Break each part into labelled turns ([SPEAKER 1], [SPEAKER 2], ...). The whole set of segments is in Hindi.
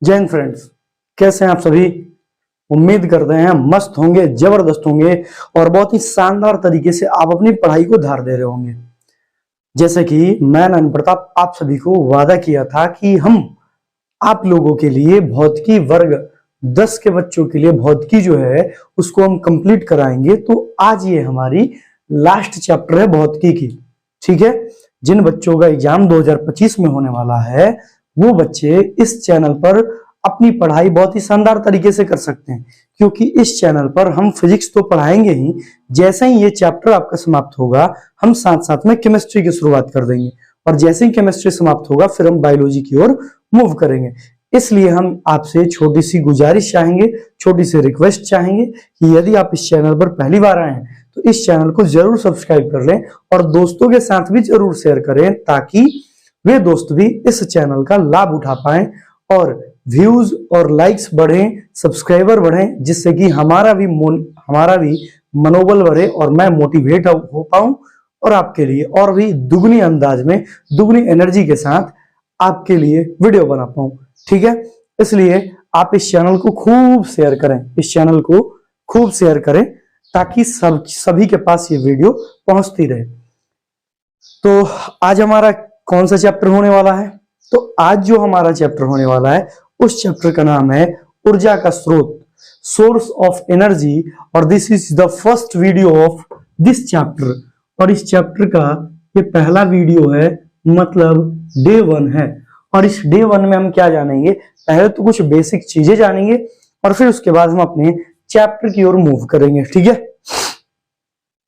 [SPEAKER 1] जय हिंद फ्रेंड्स, कैसे हैं आप सभी। उम्मीद करते हैं मस्त होंगे, जबरदस्त होंगे और बहुत ही शानदार तरीके से आप अपनी पढ़ाई को धार दे रहे होंगे। जैसे कि मैं नयन प्रताप आप सभी को वादा किया था कि हम आप लोगों के लिए भौतिकी वर्ग 10 के बच्चों के लिए भौतिकी जो है उसको हम कंप्लीट कराएंगे। तो आज ये हमारी लास्ट चैप्टर है भौतिकी की। ठीक है, जिन बच्चों का एग्जाम 2025 में होने वाला है वो बच्चे इस चैनल पर अपनी पढ़ाई बहुत ही शानदार तरीके से कर सकते हैं, क्योंकि इस चैनल पर हम फिजिक्स तो पढ़ाएंगे ही, जैसे ही ये चैप्टर आपका समाप्त होगा हम साथ साथ में केमिस्ट्री की शुरुआत कर देंगे और जैसे ही केमिस्ट्री समाप्त होगा फिर हम बायोलॉजी की ओर मूव करेंगे। इसलिए हम आपसे छोटी सी गुजारिश चाहेंगे, छोटी सी रिक्वेस्ट चाहेंगे कि यदि आप इस चैनल पर पहली बार आए हैं तो इस चैनल को जरूर सब्सक्राइब कर लें और दोस्तों के साथ भी जरूर शेयर करें, ताकि वे दोस्त भी इस चैनल का लाभ उठा पाएं और व्यूज और लाइक्स बढ़ें, सब्सक्राइबर बढ़ें, जिससे कि हमारा भी मनोबल बढ़े और मैं मोटिवेट हो पाऊं और आपके लिए और भी दुगनी अंदाज में, दुगनी एनर्जी के साथ आपके लिए वीडियो बना पाऊं। ठीक है, इसलिए आप इस चैनल को खूब शेयर करें, इस चैनल को खूब शेयर करें ताकि सभी के पास ये वीडियो पहुंचती रहे। तो आज हमारा कौन सा चैप्टर होने वाला है? तो आज जो हमारा चैप्टर होने वाला है उस चैप्टर का नाम है ऊर्जा का स्रोत, सोर्स ऑफ एनर्जी, और this is the first video of this chapter. और इस चैप्टर का ये पहला वीडियो है, मतलब डे 1 है। और इस डे 1 में हम क्या जानेंगे? पहले तो कुछ बेसिक चीजें जानेंगे और फिर उसके बाद हम अपने चैप्टर की ओर मूव करेंगे। ठीक है,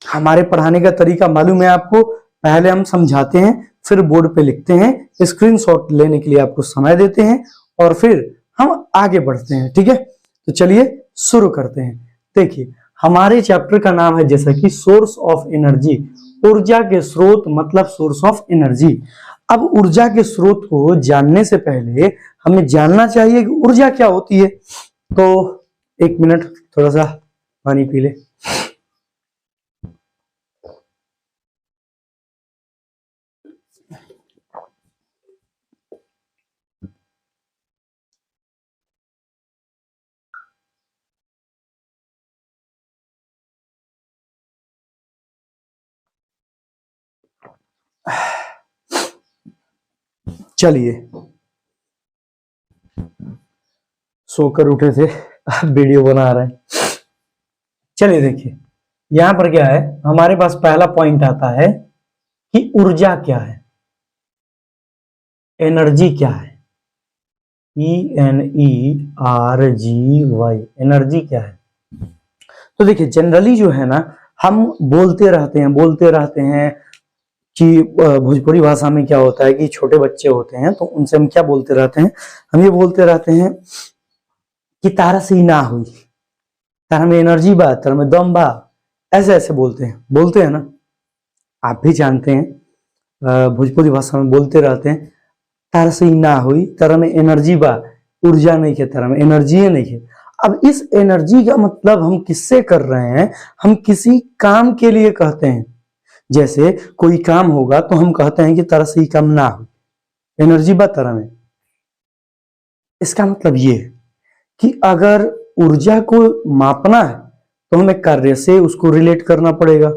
[SPEAKER 1] हमारे पढ़ाने का तरीका मालूम है आपको, पहले हम समझाते हैं, फिर बोर्ड पे लिखते हैं, स्क्रीनशॉट लेने के लिए आपको समय देते हैं और फिर हम आगे बढ़ते हैं। ठीक है, तो चलिए शुरू करते हैं। देखिए, हमारे चैप्टर का नाम है जैसा कि सोर्स ऑफ एनर्जी, ऊर्जा के स्रोत, मतलब सोर्स ऑफ एनर्जी। अब ऊर्जा के स्रोत को जानने से पहले हमें जानना चाहिए कि ऊर्जा क्या होती है। तो एक मिनट, थोड़ा सा पानी पी ले। चलिए, सोकर उठे थे, वीडियो बना रहे हैं। चलिए देखिए, यहां पर क्या है, हमारे पास पहला पॉइंट आता है कि ऊर्जा क्या है, एनर्जी क्या है। ENERGY, एनर्जी क्या है? तो देखिए, जनरली जो है ना, हम बोलते रहते हैं कि भोजपुरी भाषा में क्या होता है कि छोटे बच्चे होते हैं तो उनसे हम क्या बोलते रहते हैं, हम ये बोलते रहते हैं कि तारा से ही ना हुई, तारा में एनर्जी बा, तारा में दम बा, ऐसे ऐसे बोलते हैं ना। आप भी जानते हैं भोजपुरी भाषा में बोलते रहते हैं तारा से ही ना हुई, तारा में एनर्जी बा, ऊर्जा नहीं है, तारा में एनर्जी नहीं है। अब इस एनर्जी का मतलब हम किससे कर रहे हैं? हम किसी काम के लिए कहते हैं। जैसे कोई काम होगा तो हम कहते हैं कि तारा से ही काम ना हो, एनर्जी बा तारा में। इसका मतलब ये है कि अगर ऊर्जा को मापना है तो हमें कार्य से उसको रिलेट करना पड़ेगा।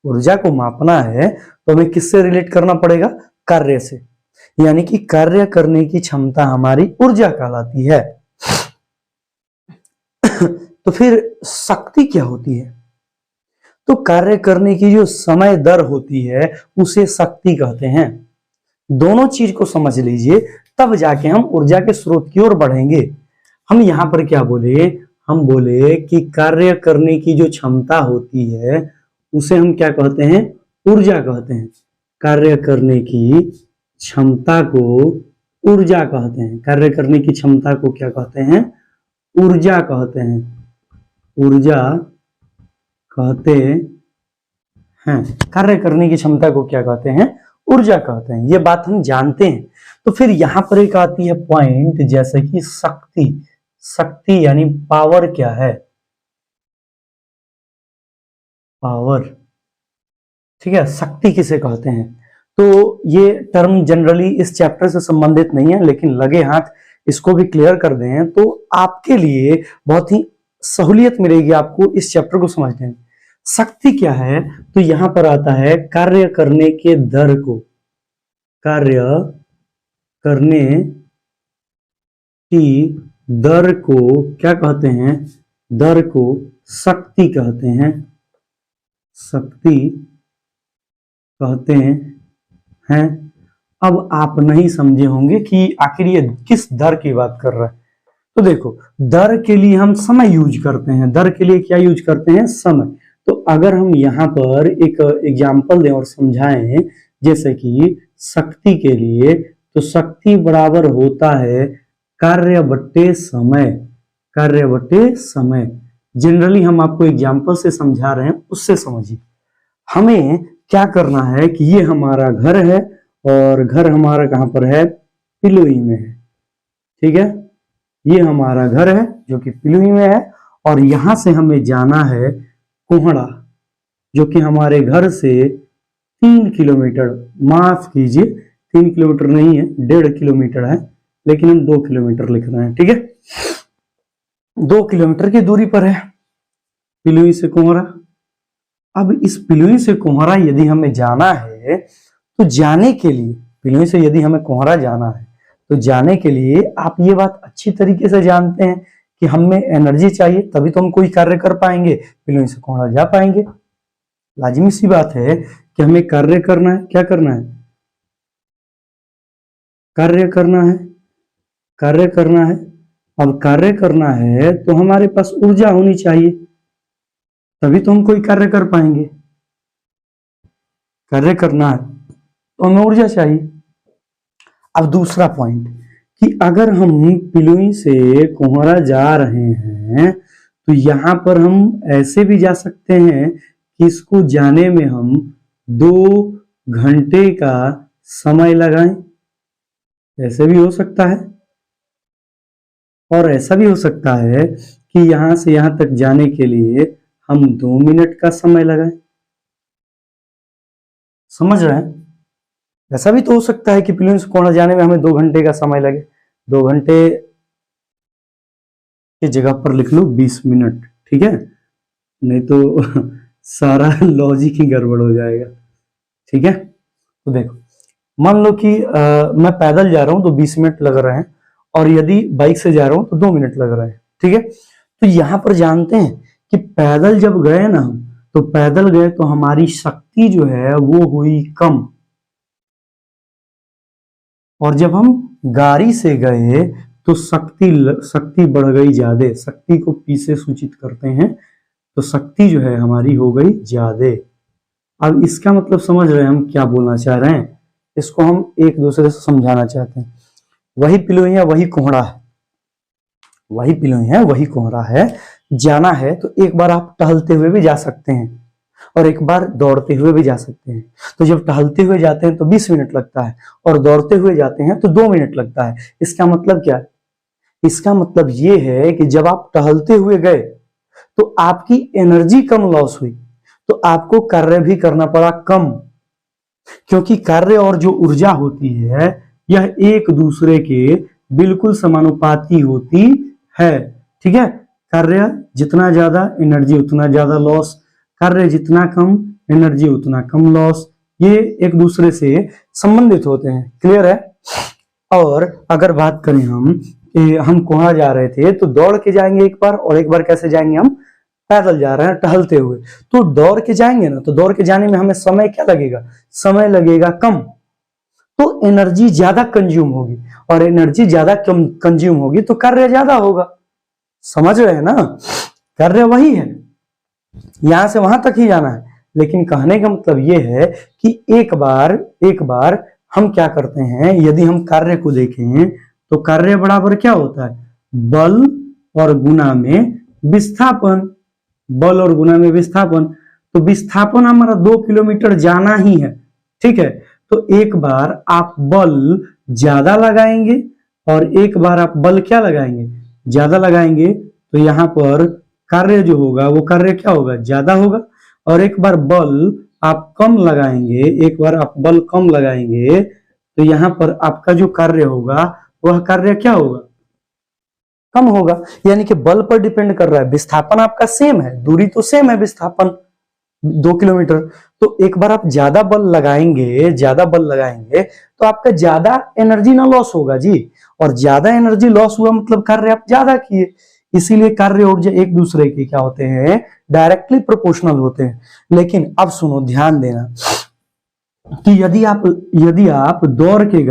[SPEAKER 1] ऊर्जा को मापना है तो हमें किससे रिलेट करना पड़ेगा? कार्य से, यानी कि कार्य करने की क्षमता हमारी ऊर्जा कहलाती है। तो फिर शक्ति क्या होती है? तो कार्य करने की जो समय दर होती है उसे शक्ति कहते हैं। दोनों चीज को समझ लीजिए, तब जाके हम ऊर्जा के स्रोत की ओर बढ़ेंगे। हम यहां पर क्या बोले? हम बोले कि कार्य करने की जो क्षमता होती है उसे हम क्या कहते हैं? ऊर्जा कहते हैं। कार्य करने की क्षमता को ऊर्जा कहते हैं। कार्य करने की क्षमता को क्या कहते हैं? ऊर्जा कहते हैं। ऊर्जा कहते हैं। कार्य करने की क्षमता को क्या कहते हैं? ऊर्जा कहते हैं। ये बात हम जानते हैं। तो फिर यहां पर एक आती है पॉइंट, जैसे कि शक्ति। शक्ति यानी पावर क्या है? पावर, ठीक है, शक्ति किसे कहते हैं? तो ये टर्म जनरली इस चैप्टर से संबंधित नहीं है, लेकिन लगे हाथ इसको भी क्लियर कर दें तो आपके लिए बहुत ही सहूलियत मिलेगी आपको इस चैप्टर को समझने में। शक्ति क्या है, तो यहां पर आता है कार्य करने के दर को, कार्य करने की दर को क्या कहते हैं, दर को शक्ति कहते हैं, शक्ति कहते हैं। अब आप नहीं समझे होंगे कि आखिर ये किस दर की बात कर रहा है। तो देखो, दर के लिए हम समय यूज करते हैं। दर के लिए क्या यूज करते हैं, समय। तो अगर हम यहाँ पर एक एग्जाम्पल दें और समझाएं, जैसे कि शक्ति के लिए, तो शक्ति बराबर होता है कार्य बट्टे समय, कार्य बट्टे समय। जनरली हम आपको एग्जाम्पल से समझा रहे हैं, उससे समझिए। हमें क्या करना है कि ये हमारा घर है और घर हमारा कहाँ पर है, पिलोई में है, ठीक है। ये हमारा घर है जो कि पिलोई में है, और यहां से हमें जाना है कोहड़ा, जो कि हमारे घर से 3 किलोमीटर, माफ कीजिए 3 किलोमीटर नहीं है, 1.5 किलोमीटर है, लेकिन हम 2 किलोमीटर लिख रहे हैं, ठीक है। 2 किलोमीटर की दूरी पर है पिलोई से कोहरा। अब इस पिलोई से कोहरा यदि हमें जाना है, तो जाने के लिए, पिलोई से यदि हमें कोहरा जाना है, तो जाने के लिए आप ये बात अच्छी तरीके से जानते हैं कि हमें एनर्जी चाहिए, तभी तो हम कोई कार्य कर पाएंगे, पिलोई से कोहरा जा पाएंगे। लाजिमी सी बात है कि हमें कार्य करना है। क्या करना है, कार्य करना है, कार्य करना है। अब कार्य करना है तो हमारे पास ऊर्जा होनी चाहिए, तभी तो हम कोई कार्य कर पाएंगे। कार्य करना है तो हमें ऊर्जा चाहिए। अब दूसरा पॉइंट कि अगर हम पिलोई से कोहरा जा रहे हैं, तो यहां पर हम ऐसे भी जा सकते हैं कि इसको जाने में हम 2 घंटे का समय लगाएं, ऐसे भी हो सकता है। और ऐसा भी हो सकता है कि यहां से यहां तक जाने के लिए हम 2 मिनट का समय लगाएं। समझ रहे हैं? ऐसा भी तो हो सकता है कि पिलोई से कोहरा जाने में हमें 2 घंटे का समय लगे। 2 घंटे की जगह पर लिख लो 20 मिनट, ठीक है, नहीं तो सारा लॉजिक ही गड़बड़ हो जाएगा, ठीक है। तो देखो, मान लो कि मैं पैदल जा रहा हूं तो 20 मिनट लग रहे हैं, और यदि बाइक से जा रहा हूं तो 2 मिनट लग रहे हैं, ठीक है। तो यहां पर जानते हैं कि पैदल जब गए ना हम, तो पैदल गए तो हमारी शक्ति जो है वो हुई कम, और जब हम गाड़ी से गए तो शक्ति बढ़ गई ज्यादा। शक्ति को पी से सूचित करते हैं, तो शक्ति जो है हमारी हो गई ज्यादा। अब इसका मतलब समझ रहे हैं हम क्या बोलना चाह रहे हैं, इसको हम एक दूसरे से समझाना चाहते हैं। वही पिलोई है, वही कोहरा है, वही पिलोई है, वही कोहरा है। जाना है तो एक बार आप टहलते हुए भी जा सकते हैं, और एक बार दौड़ते हुए भी जा सकते हैं। तो जब टहलते हुए जाते हैं तो 20 मिनट लगता है, और दौड़ते हुए जाते हैं तो 2 मिनट लगता है। इसका मतलब क्या है, इसका मतलब ये है कि जब आप टहलते हुए गए तो आपकी एनर्जी कम लॉस हुई, तो आपको कार्य भी करना पड़ा कम, क्योंकि कार्य और जो ऊर्जा होती है यह एक दूसरे के बिल्कुल समानुपाती होती है, ठीक है। कार्य जितना ज्यादा, एनर्जी उतना ज्यादा लॉस, कार्य जितना कम, एनर्जी उतना कम लॉस, ये एक दूसरे से संबंधित होते हैं। क्लियर है? और अगर बात करें हम कोहरा जा रहे थे तो दौड़ के जाएंगे एक बार, और एक बार कैसे जाएंगे, हम पैदल जा रहे हैं टहलते हुए। तो दौड़ के जाएंगे ना, तो दौड़ के जाने में हमें समय क्या लगेगा, समय लगेगा कम, तो एनर्जी ज्यादा कंज्यूम होगी, और एनर्जी ज्यादा कंज्यूम होगी तो कार्य ज्यादा होगा। समझ रहे हैं ना? कार्य वही है, यहां से वहां तक ही जाना है, लेकिन कहने का मतलब यह है कि एक बार हम क्या करते हैं, यदि हम कार्य को देखें तो कार्य बराबर क्या होता है, बल और गुना में विस्थापन, बल और गुना में विस्थापन। तो विस्थापन हमारा 2 किलोमीटर जाना ही है, ठीक है। तो एक बार आप बल ज्यादा लगाएंगे और एक बार आप बल क्या लगाएंगे, ज्यादा लगाएंगे, तो यहां पर कार्य जो होगा वो कार्य क्या होगा, ज्यादा होगा। और एक बार बल आप कम लगाएंगे, एक बार आप बल कम लगाएंगे, तो यहां पर आपका जो कार्य होगा वह कार्य क्या होगा, कम होगा। यानी कि बल पर डिपेंड कर रहा है, विस्थापन आपका सेम है, दूरी तो सेम है, विस्थापन 2 किलोमीटर। तो एक बार आप ज्यादा बल लगाएंगे तो आपका ज्यादा एनर्जी ना लॉस होगा जी, और ज्यादा एनर्जी लॉस हुआ मतलब कार्य आप ज्यादा किए। इसीलिए कार्य ऊर्जा एक दूसरे के क्या होते हैं, डायरेक्टली प्रोपोर्शनल होते हैं। लेकिन अब सुनो, ध्यान देना कि यदि आप दौड़ के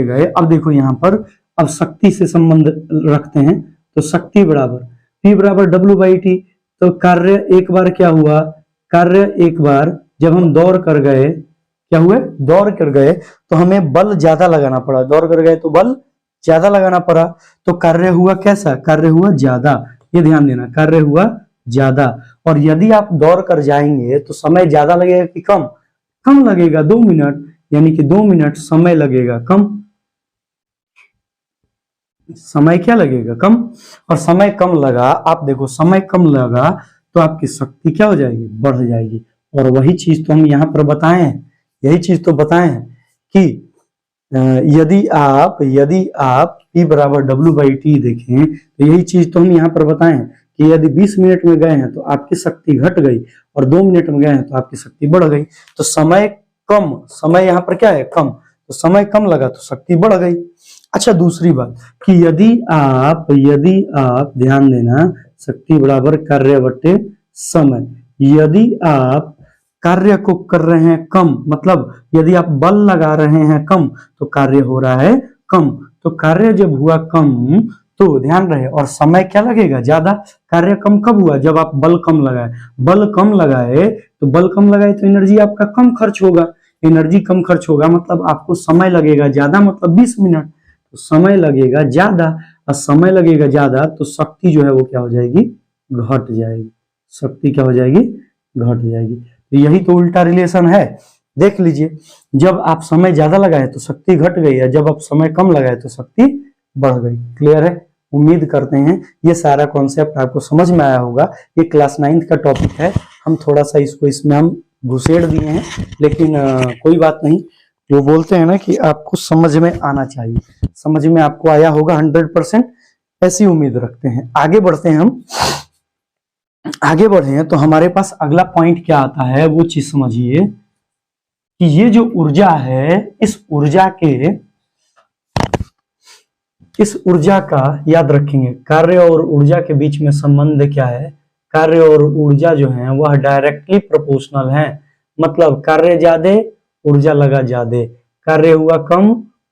[SPEAKER 1] गए, अब देखो यहां पर अब शक्ति से संबंध रखते हैं, तो शक्ति बराबर P बराबर W/T। तो कार्य एक बार क्या हुआ, कार्य एक बार जब हम दौड़ कर गए, क्या हुए, दौड़ कर गए तो हमें बल ज्यादा लगाना पड़ा, दौड़ कर गए तो बल ज्यादा लगाना पड़ा, तो कार्य हुआ कैसा, कार्य हुआ ज्यादा। ये ध्यान देना, कार्य हुआ ज्यादा। और यदि आप दौड़ कर जाएंगे तो समय ज्यादा लगेगा कि कम, कम लगेगा, 2 मिनट, यानी कि 2 मिनट समय लगेगा कम, समय क्या लगेगा, कम। और समय कम लगा, आप देखो समय कम लगा तो आपकी शक्ति क्या हो जाएगी, बढ़ जाएगी। और वही चीज तो हम यहाँ पर बताए हैं, यही चीज तो बताए हैं कि यदि आप P बराबर W/T देखें, तो यही चीज तो हम यहाँ पर बताए हैं कि यदि 20 मिनट में गए हैं तो आपकी शक्ति घट गई, और 2 मिनट में गए हैं तो आपकी शक्ति बढ़ गई। तो समय कम, समय यहाँ पर क्या है, कम, तो समय कम लगा तो शक्ति बढ़ गई। अच्छा, दूसरी बात कि यदि आप ध्यान देना, शक्ति बराबर कार्य बटे समय। यदि आप कार्य को कर रहे हैं कम, मतलब यदि आप बल लगा रहे हैं कम तो कार्य हो रहा है कम। तो कार्य जब हुआ कम तो ध्यान रहे, और समय क्या लगेगा, ज्यादा। कार्य कम कब हुआ, जब आप बल कम लगाए, बल कम लगाए तो एनर्जी आपका कम खर्च होगा, एनर्जी कम खर्च होगा मतलब आपको समय लगेगा ज्यादा, मतलब 20 मिनट, तो समय लगेगा ज्यादा, और समय लगेगा ज्यादा तो शक्ति जो है वो क्या हो जाएगी, घट जाएगी, शक्ति क्या हो जाएगी, घट जाएगी। तो यही तो उल्टा रिलेशन है, देख लीजिए, जब आप समय ज्यादा लगाए तो शक्ति घट गई है, जब आप समय कम लगाए तो शक्ति बढ़ गई। क्लियर है? उम्मीद करते हैं ये सारा कॉन्सेप्ट आपको समझ में आया होगा। ये क्लास 9th का टॉपिक है, हम थोड़ा सा इसमें हम घुसेड़ दिए हैं, लेकिन कोई बात नहीं। वो बोलते हैं ना कि आपको समझ में आना चाहिए, समझ में आपको आया होगा 100%, ऐसी उम्मीद रखते हैं। आगे बढ़ते हैं, हम आगे बढ़े हैं तो हमारे पास अगला पॉइंट क्या आता है वो चीज समझिए कि ये जो ऊर्जा है, इस ऊर्जा का याद रखेंगे, कार्य और ऊर्जा के बीच में संबंध क्या है, कार्य और ऊर्जा जो है वह डायरेक्टली प्रोपोर्शनल है। मतलब कार्य ज्यादा, ऊर्जा लगा ज्यादा, कार्य हुआ कम,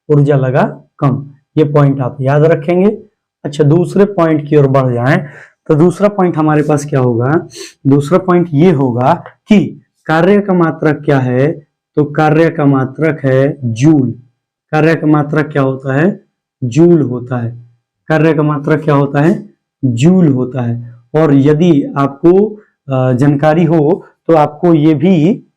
[SPEAKER 1] ऊर्जा लगा कम। ये पॉइंट आप याद रखेंगे। अच्छा, दूसरे पॉइंट की ओर बढ़ जाएं तो दूसरा पॉइंट हमारे पास क्या होगा, दूसरा पॉइंट ये होगा कि कार्य का मात्रक क्या है, तो कार्य का मात्रक है जूल। कार्य का मात्रक क्या होता है, जूल होता है। कार्य का मात्रक क्या होता है, जूल होता है। और यदि आपको जानकारी हो तो आपको ये भी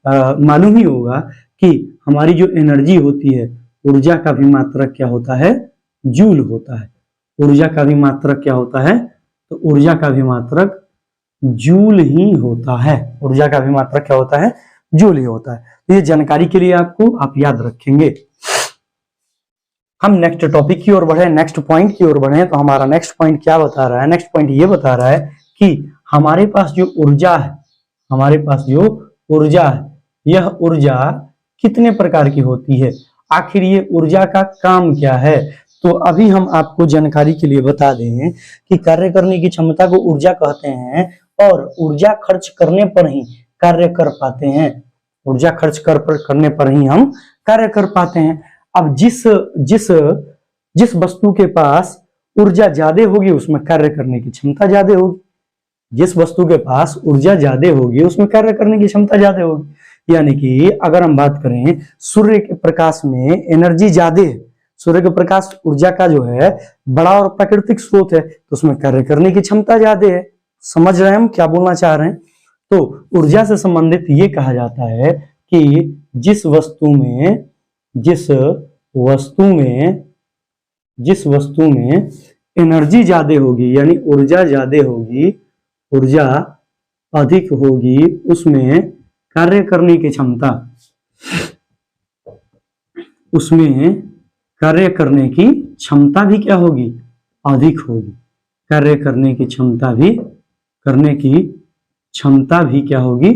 [SPEAKER 1] मालूम ही होगा कि हमारी जो एनर्जी होती है, ऊर्जा का भी मात्रक क्या होता है, जूल होता है। ऊर्जा का भी मात्रक क्या होता है, तो ऊर्जा का भी मात्रक जूल ही होता है। ऊर्जा का भी मात्रक क्या होता है, जूल ही होता है। तो ये जानकारी के लिए आपको आप याद रखेंगे। हम नेक्स्ट टॉपिक की ओर बढ़े, नेक्स्ट पॉइंट की ओर बढ़े तो हमारा नेक्स्ट पॉइंट क्या बता रहा है, नेक्स्ट पॉइंट ये बता रहा है कि हमारे पास जो ऊर्जा है, हमारे पास जो ऊर्जा है, यह ऊर्जा कितने प्रकार की होती है, आखिर ये ऊर्जा का काम क्या है। तो अभी हम आपको जानकारी के लिए बता दें कि कार्य करने की क्षमता को ऊर्जा कहते हैं, और ऊर्जा खर्च करने पर ही कार्य कर पाते हैं। ऊर्जा खर्च करने पर ही हम कार्य कर पाते हैं। अब जिस वस्तु के पास ऊर्जा ज्यादा होगी उसमें कार्य करने की क्षमता ज्यादा होगी। जिस वस्तु के पास ऊर्जा ज्यादा होगी उसमें कार्य करने की क्षमता ज्यादा होगी। यानी कि अगर हम बात करें सूर्य के प्रकाश में एनर्जी ज्यादा है, सूर्य के प्रकाश ऊर्जा का जो है बड़ा और प्राकृतिक स्रोत है, तो उसमें कार्य करने की क्षमता ज्यादा है। समझ रहे हैं हम क्या बोलना चाह रहे हैं। तो ऊर्जा से संबंधित ये कहा जाता है कि जिस वस्तु में एनर्जी ज्यादा होगी, यानी ऊर्जा ज्यादा होगी, ऊर्जा अधिक होगी, उसमें कार्य करने की क्षमता, उसमें कार्य करने की क्षमता भी क्या होगी, अधिक होगी। कार्य करने की क्षमता भी क्या होगी?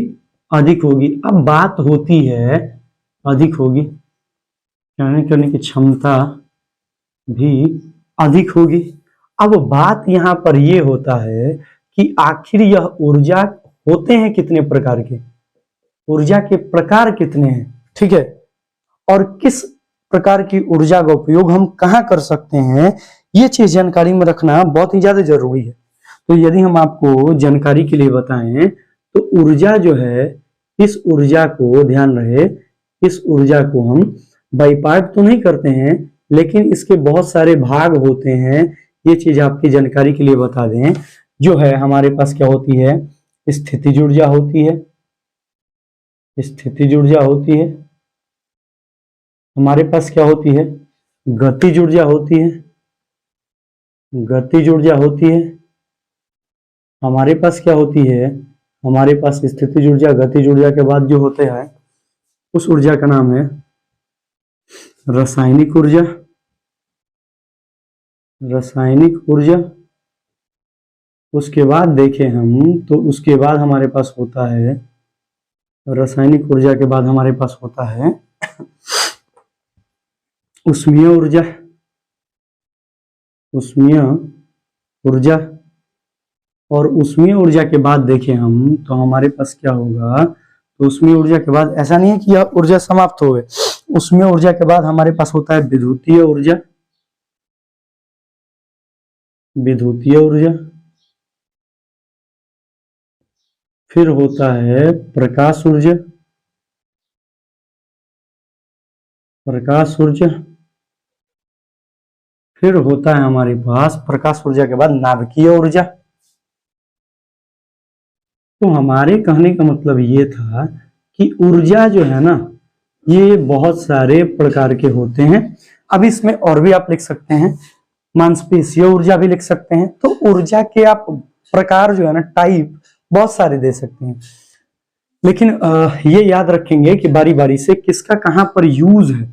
[SPEAKER 1] अधिक होगी। अब बात होती है अधिक होगी, कार्य करने की क्षमता भी अधिक होगी। अब बात यहां पर यह होता है कि आखिर यह ऊर्जा होते हैं कितने प्रकार के, ऊर्जा के प्रकार कितने हैं, ठीक है, और किस प्रकार की ऊर्जा का उपयोग हम कहां कर सकते हैं, ये चीज जानकारी में रखना बहुत ही ज्यादा जरूरी है। तो यदि हम आपको जानकारी के लिए बताएं तो ऊर्जा जो है, इस ऊर्जा को ध्यान रहे, इस ऊर्जा को हम बाई पार्ट तो नहीं करते हैं, लेकिन इसके बहुत सारे भाग होते हैं। ये चीज आपकी जानकारी के लिए बता दें, जो है हमारे पास क्या होती है, स्थितिज ऊर्जा होती है, स्थितिज ऊर्जा होती है, हमारे पास क्या होती है, गतिज ऊर्जा होती है, गतिज ऊर्जा होती है, हमारे पास क्या होती है, हमारे पास स्थितिज ऊर्जा, गतिज ऊर्जा के बाद जो होते हैं उस ऊर्जा का नाम है रासायनिक ऊर्जा, रासायनिक ऊर्जा। उसके बाद देखें हम तो उसके बाद हमारे पास होता है, रासायनिक ऊर्जा के बाद हमारे पास होता है उष्मीय ऊर्जा, उष्मीय ऊर्जा। और उष्मीय ऊर्जा के बाद देखें हम तो हमारे पास क्या होगा, तो उष्मीय ऊर्जा के बाद ऐसा नहीं है कि यह ऊर्जा समाप्त हो गए, उष्मीय ऊर्जा के बाद हमारे पास होता है विद्युतीय ऊर्जा, विद्युतीय ऊर्जा। फिर होता है प्रकाश ऊर्जा, प्रकाश ऊर्जा। फिर होता है हमारे पास प्रकाश ऊर्जा के बाद नाभिकीय ऊर्जा। तो हमारे कहने का मतलब ये था कि ऊर्जा जो है ना, ये बहुत सारे प्रकार के होते हैं। अब इसमें और भी आप लिख सकते हैं, मांसपेशीय ऊर्जा भी लिख सकते हैं। तो ऊर्जा के आप प्रकार जो है ना, टाइप बहुत सारे दे सकते हैं, लेकिन ये याद रखेंगे कि बारी बारी से किसका कहां पर यूज है,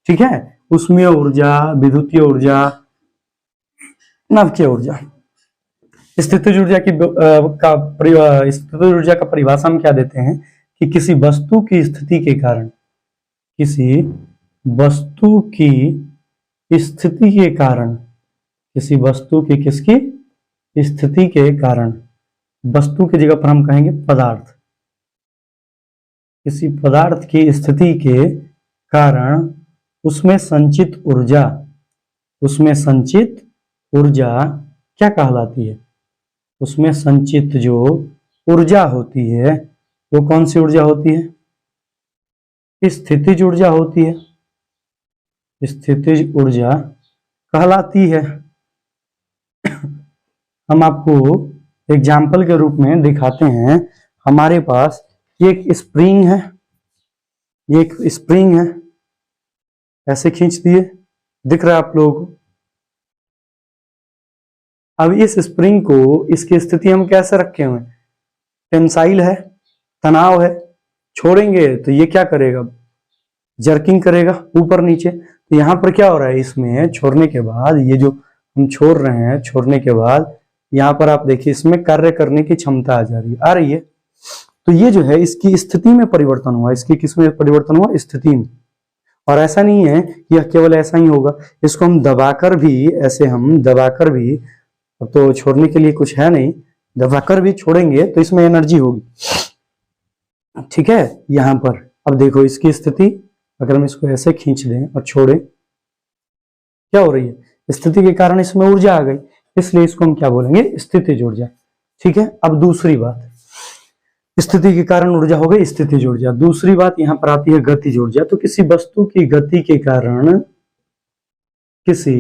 [SPEAKER 1] ठीक है। उष्मीय ऊर्जा, विद्युतीय ऊर्जा, नाभिकीय ऊर्जा। स्थितिज ऊर्जा की स्थितिज ऊर्जा का परिभाषा हम क्या देते हैं कि किसी वस्तु की स्थिति के कारण, किसी वस्तु की स्थिति के कारण, किसी वस्तु की किसकी स्थिति के कारण, वस्तु की जगह पर हम कहेंगे पदार्थ, किसी पदार्थ की स्थिति के कारण उसमें संचित ऊर्जा, उसमें संचित ऊर्जा क्या कहलाती है, उसमें संचित जो ऊर्जा होती है वो कौन सी ऊर्जा होती है, स्थितिज ऊर्जा होती है, स्थितिज ऊर्जा कहलाती है। हम आपको एग्जाम्पल के रूप में दिखाते हैं। हमारे पास एक स्प्रिंग है, ये एक स्प्रिंग है, ऐसे खींच दिए, दिख रहा है आप लोगों को। अब इस स्प्रिंग को, इसकी स्थिति हम कैसे रखे हुए, टेंसाइल है, तनाव है, छोड़ेंगे तो ये क्या करेगा, जर्किंग करेगा ऊपर नीचे। तो यहाँ पर क्या हो रहा है, इसमें छोड़ने के बाद, ये जो हम छोड़ रहे हैं, छोड़ने के बाद यहाँ पर आप देखिए इसमें कार्य करने की क्षमता आ रही है। तो ये जो है इसकी स्थिति में परिवर्तन हुआ, इसकी किस में परिवर्तन हुआ, स्थिति में। और ऐसा नहीं है कि यह केवल ऐसा ही होगा, इसको हम दबाकर भी, ऐसे हम दबाकर भी, अब तो छोड़ने के लिए कुछ है नहीं, दबाकर भी छोड़ेंगे तो इसमें एनर्जी होगी, ठीक है। यहां पर अब देखो इसकी स्थिति, अगर हम इसको ऐसे खींच दें और छोड़ें, क्या हो रही है, स्थिति के कारण इसमें ऊर्जा आ गई, इसलिए इसको हम क्या बोलेंगे, स्थितिज ऊर्जा, ठीक है। अब दूसरी बात, स्थिति के कारण ऊर्जा हो गई स्थितिज ऊर्जा। दूसरी बात यहां पर आती है गतिज ऊर्जा। तो किसी वस्तु की गति के कारण, किसी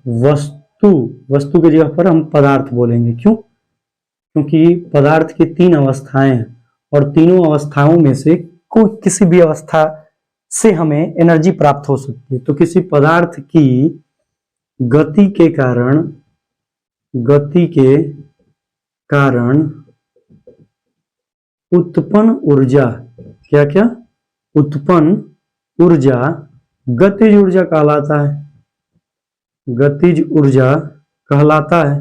[SPEAKER 1] वस्तु की जगह पर हम पदार्थ बोलेंगे, क्यों, क्योंकि पदार्थ की तीन अवस्थाएं हैं और तीनों अवस्थाओं में से कोई किसी भी अवस्था से हमें एनर्जी प्राप्त हो सकती है। तो किसी पदार्थ की गति के कारण उत्पन्न ऊर्जा, क्या क्या, उत्पन्न ऊर्जा गतिज ऊर्जा कहलाता है, गतिज ऊर्जा कहलाता है,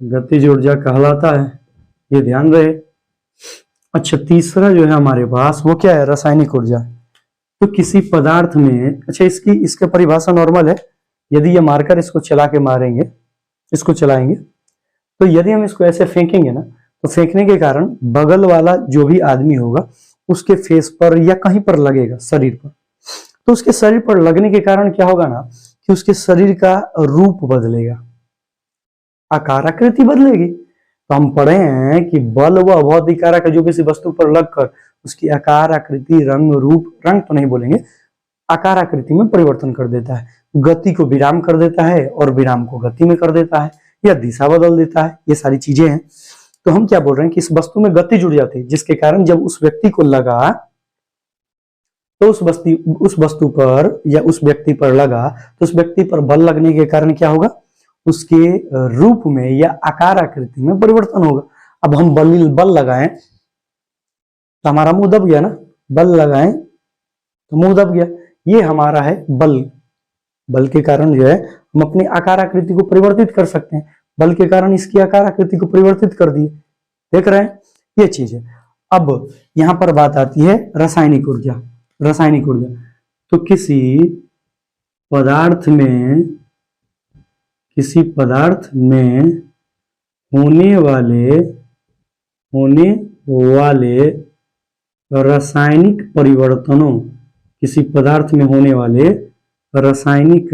[SPEAKER 1] गतिज ऊर्जा कहलाता है, ये ध्यान रहे। अच्छा, तीसरा जो है हमारे पास वो क्या है, रासायनिक ऊर्जा। तो किसी पदार्थ में, अच्छा इसके परिभाषा नॉर्मल है, यदि ये मार्कर इसको चला के मारेंगे, इसको चलाएंगे, तो यदि हम इसको ऐसे फेंकेंगे ना, तो फेंकने के कारण बगल वाला जो भी आदमी होगा उसके फेस पर या कहीं पर लगेगा शरीर पर, तो उसके शरीर पर लगने के कारण क्या होगा ना कि उसके शरीर का रूप बदलेगा, आकार आकृति बदलेगी। तो हम पढ़े हैं कि बल व भौतिक कारक जो किसी वस्तु पर लगकर उसकी आकार आकृति रंग रूप, रंग तो नहीं बोलेंगे, आकार आकृति में परिवर्तन कर देता है, गति को विराम कर देता है और विराम को गति में कर देता है, या दिशा बदल देता है, ये सारी चीजें हैं। तो हम क्या बोल रहे हैं कि इस वस्तु में गति जुड़ जाती है, जिसके कारण जब उस व्यक्ति को लगा तो उस वस्तु पर या उस व्यक्ति पर लगा, तो उस व्यक्ति पर बल लगने के कारण क्या होगा, उसके रूप में या आकार आकृति में परिवर्तन होगा। अब हम बल लगाएं तो हमारा मुंह दब गया ना, बल लगाएं तो मुंह दब गया, ये हमारा है बल। बल के कारण जो है हम अपनी आकार आकृति को परिवर्तित कर सकते हैं, बल के कारण इसकी आकार आकृति को परिवर्तित कर दिए, देख रहे हैं, ये चीज है। अब यहां पर बात आती है रासायनिक ऊर्जा। रासायनिक ऊर्जा तो किसी पदार्थ में होने वाले रासायनिक परिवर्तनों, किसी पदार्थ में होने वाले रासायनिक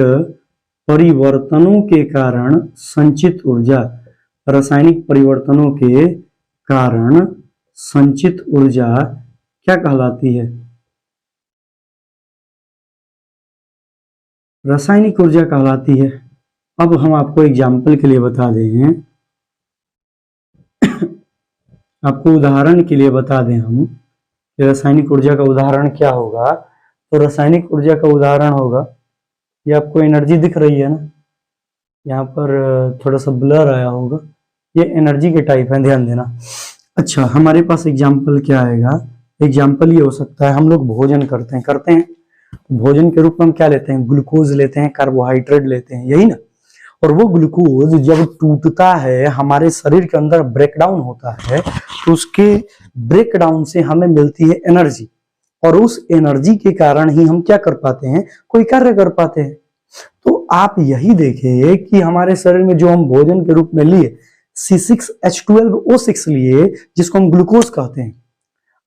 [SPEAKER 1] परिवर्तनों के कारण संचित ऊर्जा, रासायनिक परिवर्तनों के कारण संचित ऊर्जा क्या कहलाती है, रासायनिक ऊर्जा कहलाती है। अब हम आपको एग्जाम्पल के लिए बता दें, आपको उदाहरण के लिए बता दें हम कि रासायनिक ऊर्जा का उदाहरण क्या होगा। तो रासायनिक ऊर्जा का उदाहरण होगा, ये आपको एनर्जी दिख रही है ना, यहाँ पर थोड़ा सा ब्लर आया होगा, ये एनर्जी के टाइप है, ध्यान देना। अच्छा, हमारे पास एग्जाम्पल क्या आएगा, एग्जाम्पल ये हो सकता है, हम लोग भोजन करते हैं, भोजन के रूप में हम क्या लेते हैं, ग्लूकोज लेते हैं, कार्बोहाइड्रेट लेते हैं, यही ना। और वो ग्लूकोज जब टूटता है, हमारे शरीर के अंदर ब्रेकडाउन होता है, तो उसके ब्रेकडाउन से हमें मिलती है एनर्जी, और उस एनर्जी के कारण ही हम क्या कर पाते हैं, कोई कार्य कर पाते हैं। तो आप यही देखिए कि हमारे शरीर में जो हम भोजन के रूप में लिए C6H12O6 लिए, जिसको हम ग्लूकोज कहते हैं,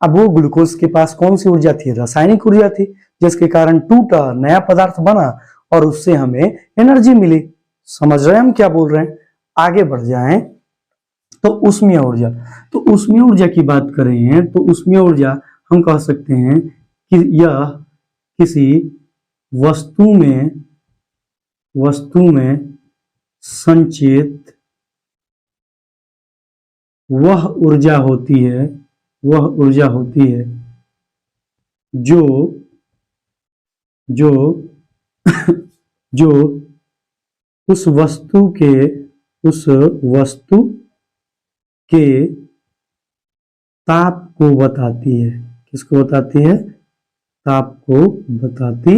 [SPEAKER 1] अब वो ग्लूकोज के पास कौन सी ऊर्जा थी, रासायनिक ऊर्जा थी, जिसके कारण टूटा, नया पदार्थ बना और उससे हमें एनर्जी मिली। समझ रहे हैं हम क्या बोल रहे हैं। आगे बढ़ जाएं तो ऊष्मीय ऊर्जा, तो ऊष्मीय ऊर्जा की बात करें तो ऊष्मीय ऊर्जा हम कह सकते हैं कि यह किसी वस्तु में संचित वह ऊर्जा होती है जो उस वस्तु के ताप को बताती है। किसको बताती है, ताप को बताती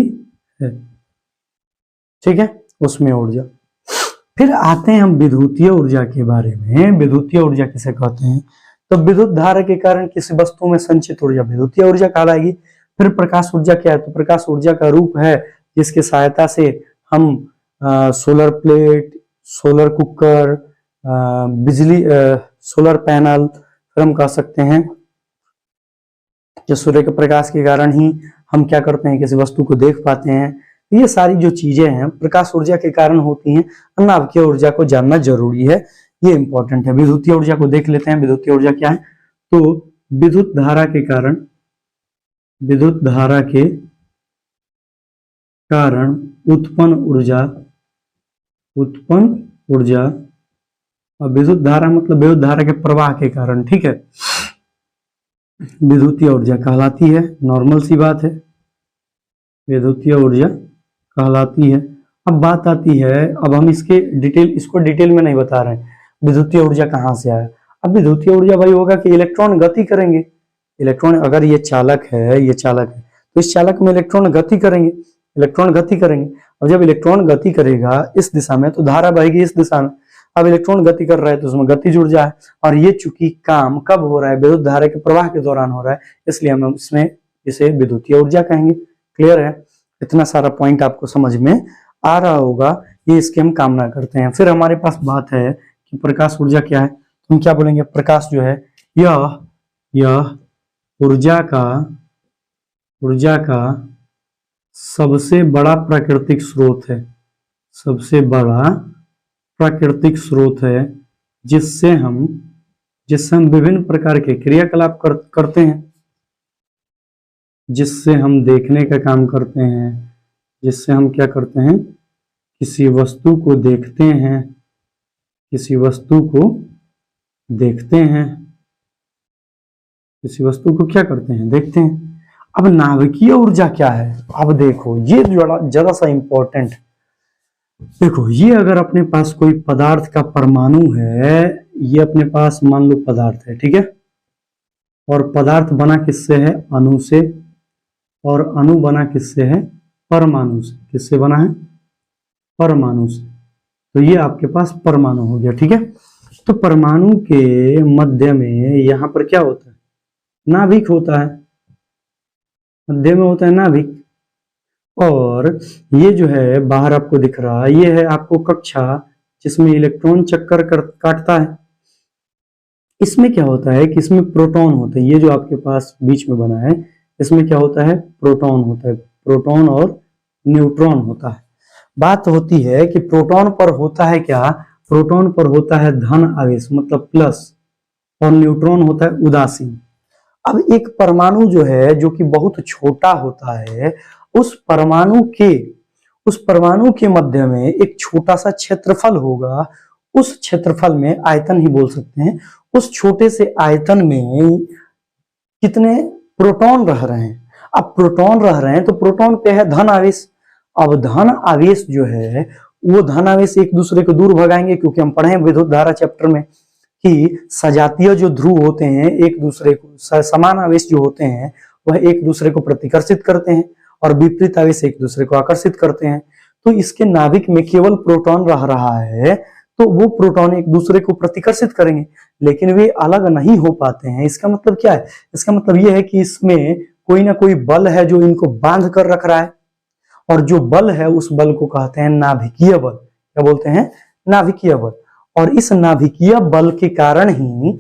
[SPEAKER 1] है, ठीक है, उसमें ऊर्जा। फिर आते हैं हम विद्युतीय ऊर्जा के बारे में। विद्युतीय ऊर्जा किसे कहते हैं, तो विद्युत धारा के कारण किसी वस्तु में संचित ऊर्जा विद्युतीय ऊर्जा कहलाएगी। फिर प्रकाश ऊर्जा क्या है, तो प्रकाश ऊर्जा का रूप है जिसके सहायता से हम सोलर प्लेट, सोलर कुकर, बिजली, सोलर पैनल, फिर हम कह सकते हैं जो सूर्य के प्रकाश के कारण ही हम क्या करते हैं, किसी वस्तु को देख पाते हैं। ये सारी जो चीजें हैं प्रकाश ऊर्जा के कारण होती हैं। नाभिकीय ऊर्जा को जानना जरूरी है, ये इंपॉर्टेंट है। विद्युतीय ऊर्जा को देख लेते हैं, विद्युतीय ऊर्जा क्या है। तो विद्युत धारा के कारण उत्पन्न ऊर्जा, और विद्युत धारा मतलब विद्युत धारा के प्रवाह के कारण, ठीक है, विद्युतीय ऊर्जा कहलाती है। नॉर्मल सी बात है, विद्युतीय ऊर्जा कहलाती है। अब बात आती है, अब हम इसको डिटेल में नहीं बता रहे हैं विद्युतीय ऊर्जा कहाँ से आया। अब विद्युतीय ऊर्जा वही होगा कि इलेक्ट्रॉन गति करेंगे। इलेक्ट्रॉन, अगर ये चालक है तो इस चालक में इलेक्ट्रॉन गति करेंगे। इलेक्ट्रॉन गति करेंगे। अब जब इलेक्ट्रॉन गति करेगा इस दिशा में तो धारा बहेगी इस दिशा में। अब इलेक्ट्रॉन गति कर रहा है तो उसमें गतिज ऊर्जा है, और ये चूंकि काम कब हो रहा है, विद्युत धारा के प्रवाह के दौरान हो रहा है, इसलिए हम इसमें इसे विद्युतीय ऊर्जा कहेंगे। क्लियर है? इतना सारा पॉइंट आपको समझ में आ रहा होगा, ये इसकी हम कामना करते हैं। फिर हमारे पास बात है कि प्रकाश ऊर्जा क्या है। हम क्या बोलेंगे? प्रकाश जो है यह ऊर्जा का सबसे बड़ा प्राकृतिक स्रोत है, सबसे बड़ा प्राकृतिक स्रोत है, जिससे हम विभिन्न प्रकार के क्रियाकलाप करते हैं, जिससे हम देखने का काम करते हैं, जिससे हम क्या करते हैं, किसी वस्तु को देखते हैं, किसी वस्तु को देखते हैं, किसी वस्तु को क्या करते हैं, देखते हैं। अब नाभिकीय ऊर्जा क्या है? अब देखो ये ज्यादा सा इंपॉर्टेंट, देखो ये अगर अपने पास कोई पदार्थ का परमाणु है, ये अपने पास मान लो पदार्थ है, ठीक है, और पदार्थ बना किससे है? अणु से, और अणु बना किससे है? परमाणु से। किससे बना है? परमाणु से। तो ये आपके पास परमाणु हो गया, ठीक है। तो परमाणु के मध्य में यहां पर क्या होता है? नाभिक होता है, मध्य में होता है नाभिक। और ये जो है बाहर आपको दिख रहा है, ये है आपको कक्षा, जिसमें इलेक्ट्रॉन चक्कर काटता है। इसमें क्या होता है कि इसमें प्रोटॉन होता है, ये जो आपके पास बीच में बना है, इसमें क्या होता है? प्रोटॉन होता है, प्रोटॉन और न्यूट्रॉन होता है। बात होती है कि प्रोटॉन पर होता है क्या? प्रोटॉन पर होता है धन आवेश, मतलब प्लस, और न्यूट्रॉन होता है उदासीन। अब एक परमाणु जो है, जो कि बहुत छोटा होता है, उस परमाणु के मध्य में एक छोटा सा क्षेत्रफल होगा। उस क्षेत्रफल में, आयतन ही बोल सकते हैं, उस छोटे से आयतन में कितने प्रोटॉन रह रहे हैं? अब प्रोटॉन रह रहे हैं तो प्रोटॉन पे है धन आवेश। अब धन आवेश जो है, वो धन आवेश एक दूसरे को दूर भगाएंगे, क्योंकि हम पढ़े विद्युत धारा चैप्टर में कि सजातीय जो ध्रुव होते हैं, एक दूसरे को, समान आवेश जो होते हैं वह एक दूसरे को प्रतिकर्षित करते हैं, और विपरीत आवेश एक दूसरे को आकर्षित करते हैं। तो इसके नाभिक में केवल प्रोटॉन रह रहा है, तो वो प्रोटॉन एक दूसरे को प्रतिकर्षित करेंगे, लेकिन वे अलग नहीं हो पाते हैं। इसका मतलब क्या है? इसका मतलब यह है कि इसमें कोई ना कोई बल है जो इनको बांध कर रख रहा है, और जो बल है उस बल को कहते हैं नाभिकीय बल। क्या बोलते हैं? नाभिकीय बल। और इस नाभिकीय बल के कारण ही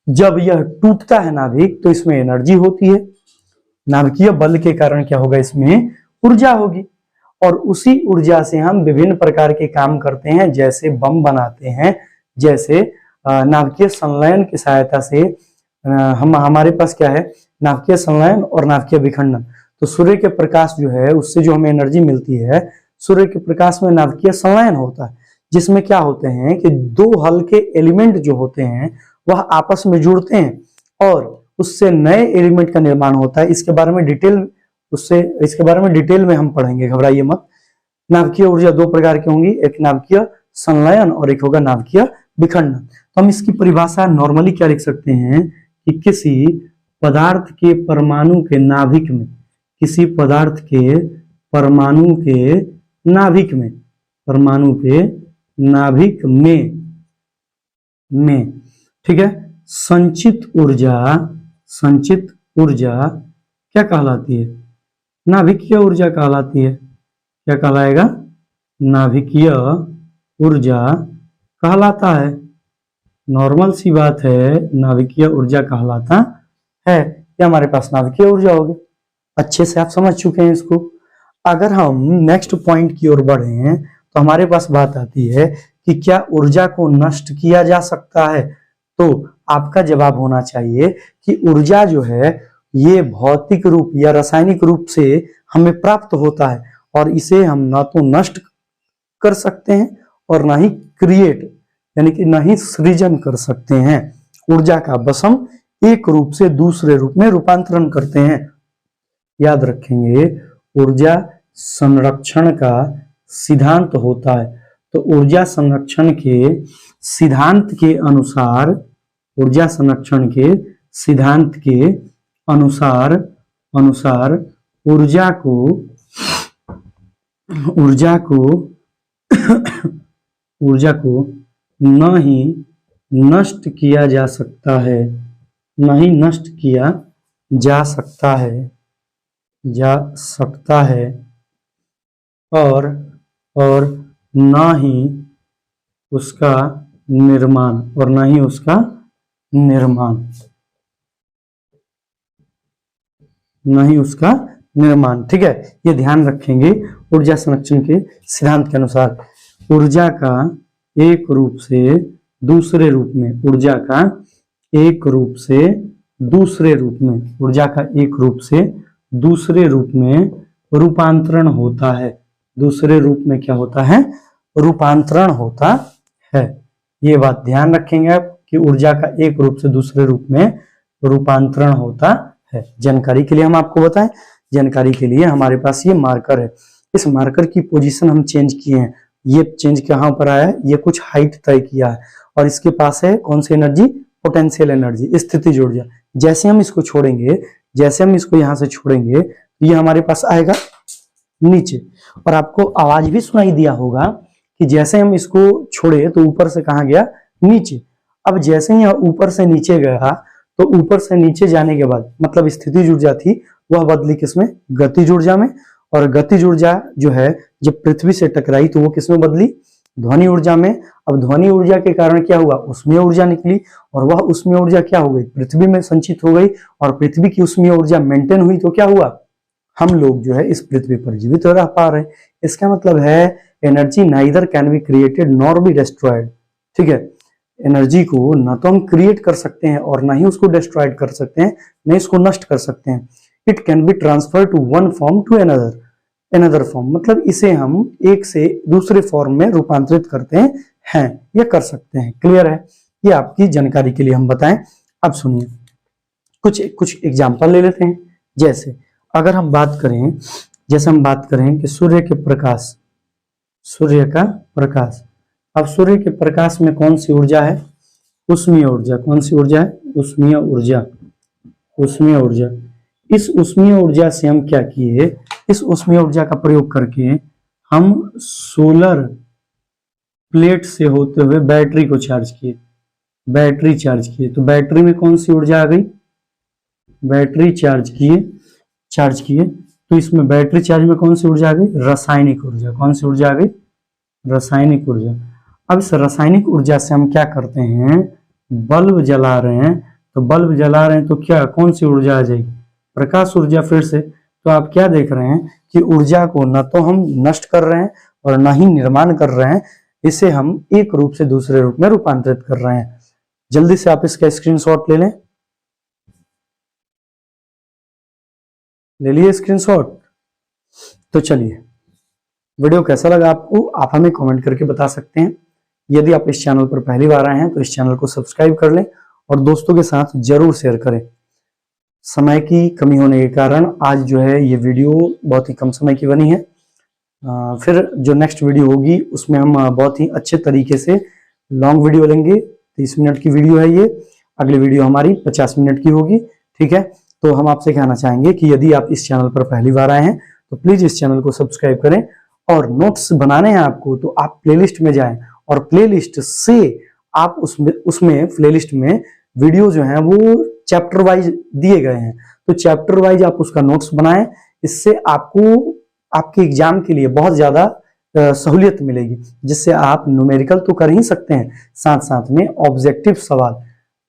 [SPEAKER 1] जब यह टूटता है नाभिक, तो इसमें एनर्जी होती है। नाभिकीय बल के कारण क्या होगा? इसमें ऊर्जा होगी, और उसी ऊर्जा से हम विभिन्न प्रकार के काम करते हैं, जैसे बम बनाते हैं, जैसे नाभिकीय संलयन की सहायता से हमारे पास क्या है? नाभिकीय संलयन और नाभिकीय विखंडन। तो सूर्य के प्रकाश जो है, उससे जो हमें एनर्जी मिलती है, सूर्य के प्रकाश में नाभिकीय संलयन होता है, जिसमें क्या होते हैं कि दो हल्के एलिमेंट जो होते हैं वह आपस में जुड़ते हैं, और उससे नए एलिमेंट का निर्माण होता है। इसके बारे में डिटेल में हम पढ़ेंगे, घबराइए मत। नाभिकीय ऊर्जा दो प्रकार की होंगी, एक नाभिकीय संलयन और एक होगा नाभिकीय विखंडन। तो हम इसकी परिभाषा नॉर्मली क्या लिख सकते हैं कि किसी पदार्थ के परमाणु के नाभिक में, किसी पदार्थ के परमाणु के नाभिक में, परमाणु के नाभिक में, ठीक है, संचित ऊर्जा क्या कहलाती है? नाभिकीय ऊर्जा कहलाती है। क्या कहलाएगा? नाभिकीय ऊर्जा कहलाता है। नॉर्मल सी बात है, नाभिकीय ऊर्जा कहलाता है। ये हमारे पास नाभिकीय ऊर्जा होगी। अच्छे से आप समझ चुके हैं इसको। अगर हम नेक्स्ट पॉइंट की ओर बढ़े तो हमारे पास बात आती है कि क्या ऊर्जा को नष्ट किया जा सकता है? तो आपका जवाब होना चाहिए कि ऊर्जा जो है ये भौतिक रूप या रासायनिक रूप से हमें प्राप्त होता है, और इसे हम ना तो नष्ट कर सकते हैं और ना ही क्रिएट, यानी कि ना ही सृजन कर सकते हैं। ऊर्जा का बस हम एक रूप से दूसरे रूप में रूपांतरण करते हैं। याद रखेंगे, ऊर्जा संरक्षण का सिद्धांत होता है। तो ऊर्जा संरक्षण के सिद्धांत के अनुसार, ऊर्जा संरक्षण के सिद्धांत के अनुसार ऊर्जा को ऊर्जा को न ही नष्ट किया जा सकता है, न ही नष्ट किया जा सकता है और न ही उसका निर्माण, ठीक है। ये ध्यान रखेंगे ऊर्जा संरक्षण के सिद्धांत के अनुसार। ऊर्जा का एक रूप से दूसरे रूप में, ऊर्जा का एक रूप से दूसरे रूप में, ऊर्जा का एक रूप से दूसरे रूप में रूपांतरण होता है। दूसरे रूप में क्या होता है? रूपांतरण होता है। ये बात ध्यान रखेंगे आप कि ऊर्जा का एक रूप से दूसरे रूप में रूपांतरण होता है। जानकारी के लिए हम आपको बताएं, जानकारी के लिए हमारे पास ये मार्कर है। इस मार्कर की पोजीशन हम चेंज किए हैं। ये चेंज कहाँ पर आया है? ये कुछ हाइट तय किया है और इसके पास है कौन सी एनर्जी? पोटेंशियल एनर्जी, स्थितिज ऊर्जा। जैसे हम इसको छोड़ेंगे, जैसे हम इसको यहां से छोड़ेंगे, ये हमारे पास आएगा नीचे। और आपको आवाज भी सुनाई दिया होगा कि जैसे हम इसको छोड़े तो ऊपर से कहां गया? नीचे। अब जैसे ही ऊपर से नीचे गया तो ऊपर से नीचे जाने के बाद मतलब स्थितिज ऊर्जा थी वह बदली किसमें? गतिज ऊर्जा में। और गतिज ऊर्जा जो है जब पृथ्वी से टकराई तो वो किसमें बदली? ध्वनि ऊर्जा में। अब ध्वनि ऊर्जा के कारण क्या हुआ? उष्मीय ऊर्जा निकली और वह उष्मीय ऊर्जा क्या हो गई? पृथ्वी में संचित हो गई और पृथ्वी की उष्मीय ऊर्जा मेंटेन हुई तो क्या हुआ? हम लोग जो है इस पृथ्वी पर जीवित रह पा रहे हैं। इसका मतलब है energy neither can be created nor be destroyed, ठीक है। एनर्जी को न तो हम क्रिएट कर सकते हैं और ना ही उसको डिस्ट्रॉयड कर सकते हैं, न इसको नष्ट कर सकते हैं। It can be transfer to one form to another form, मतलब इसे हम एक से दूसरे फॉर्म में रूपांतरित करते हैं या कर सकते हैं। क्लियर है? ये आपकी जानकारी के लिए हम बताएं। अब सुनिए कुछ एग्जांपल ले लेते हैं। जैसे अगर हम बात करें, जैसे हम बात करें कि सूर्य का प्रकाश। अब सूर्य के प्रकाश में कौन सी ऊर्जा है? उष्मीय ऊर्जा। कौन सी ऊर्जा है? उष्मीय ऊर्जा। इस उष्मीय ऊर्जा से हम क्या किए? इस उष्मीय ऊर्जा का प्रयोग करके हम सोलर प्लेट से होते हुए बैटरी को चार्ज किए। तो बैटरी में कौन सी ऊर्जा आ गई? बैटरी चार्ज किए तो इसमें बैटरी चार्ज में कौन सी ऊर्जा आ गई? रासायनिक ऊर्जा। कौन सी ऊर्जा आ गई? रासायनिक ऊर्जा। अब इस रासायनिक ऊर्जा से हम क्या करते हैं? बल्ब जला रहे हैं, तो बल्ब जला रहे हैं तो क्या कौन सी ऊर्जा आ जाएगी? प्रकाश ऊर्जा फिर से। तो आप क्या देख रहे हैं कि ऊर्जा को न तो हम नष्ट कर रहे हैं और न ही निर्माण कर रहे हैं, इसे हम एक रूप से दूसरे रूप में रूपांतरित कर रहे हैं। जल्दी से आप इसका स्क्रीनशॉट ले लें। ले लिए स्क्रीनशॉट? तो चलिए, वीडियो कैसा लगा आपको आप हमें कमेंट करके बता सकते हैं। यदि आप इस चैनल पर पहली बार आए हैं तो इस चैनल को सब्सक्राइब कर लें और दोस्तों के साथ जरूर शेयर करें। समय की कमी होने के कारण आज जो है ये वीडियो बहुत ही कम समय की बनी है। फिर जो नेक्स्ट वीडियो होगी उसमें हम बहुत ही अच्छे तरीके से लॉन्ग वीडियो लेंगे। 30 मिनट की वीडियो है ये, अगली वीडियो हमारी 50 मिनट की होगी, ठीक है। तो हम आपसे कहना चाहेंगे कि यदि आप इस चैनल पर पहली बार आए हैं तो प्लीज इस चैनल को सब्सक्राइब करें और नोट्स बनाने हैं आपको तो आप प्लेलिस्ट में जाएं और प्लेलिस्ट से आप उसमें प्लेलिस्ट में वीडियो जो है वो चैप्टर वाइज दिए गए हैं, तो चैप्टर वाइज आप उसका नोट्स बनाएं। इससे आपको आपके एग्जाम के लिए बहुत ज्यादा सहूलियत मिलेगी, जिससे आप न्यूमेरिकल तो कर ही सकते हैं, साथ साथ में ऑब्जेक्टिव सवाल,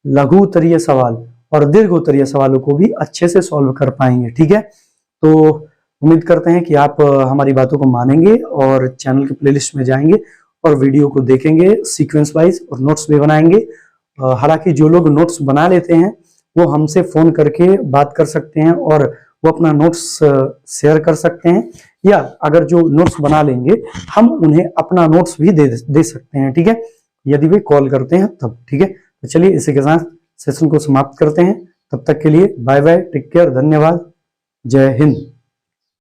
[SPEAKER 1] लघु उत्तरीय सवाल और दीर्घ उत्तरीय सवालों को भी अच्छे से सॉल्व कर पाएंगे, ठीक है। तो उम्मीद करते हैं कि आप हमारी बातों को मानेंगे और चैनल के प्लेलिस्ट में जाएंगे और वीडियो को देखेंगे सीक्वेंस वाइज और नोट्स भी बनाएंगे। हालांकि जो लोग नोट्स बना लेते हैं वो हमसे फोन करके बात कर सकते हैं और वो अपना नोट्स शेयर कर सकते हैं, या अगर जो नोट्स बना लेंगे हम उन्हें अपना नोट्स भी दे सकते हैं, ठीक है, यदि वे कॉल करते हैं तब, ठीक है। तो चलिए इसी के साथ सेशन को समाप्त करते हैं। तब तक के लिए बाय बाय, टेक केयर, धन्यवाद, जय हिंद।